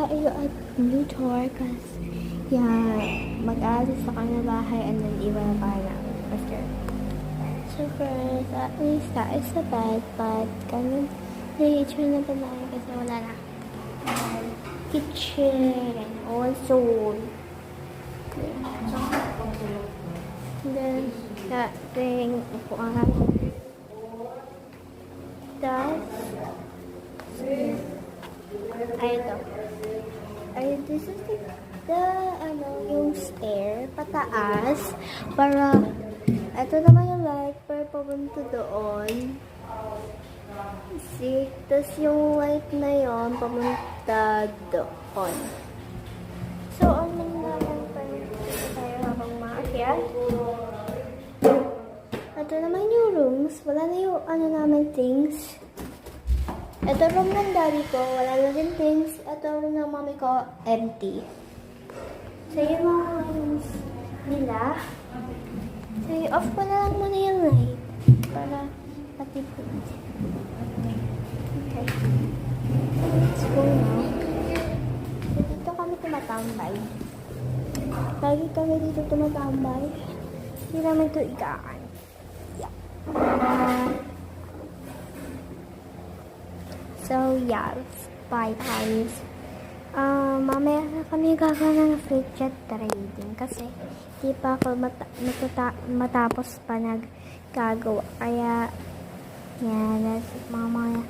tayo at new tour kasi mag-aalis sa kanya bahay and then iwan na tayo namin. So first, we start sa bed, but ganun na-itsure na ba namin kasi wala na. Kitchen, and also, then, dating upuan. Tapos, this is yung stair, pataas, para, ito naman yung light, para papunta doon. See, tapos yung light na yon papunta doon. So, ano naman tayo habang maakyat? Ito naman yung rooms, wala na yung namin things. Ito room ng daddy ko, wala na din things. Ito room ng mommy ko, empty. So, yung mga rooms nila. So, off ko na lang muna yung light. Para patipid. Okay. Let's go now. So, dito kami tumatambay. Lagi kami dito tumatambay. Hindi namin ito ikaan. Yeah. So, yeah, let's buy times. Mamaya na kami gagawa ng fidget trading kasi di pa ako matapos pa naggagawa. Kaya, yeah, that's mamaya.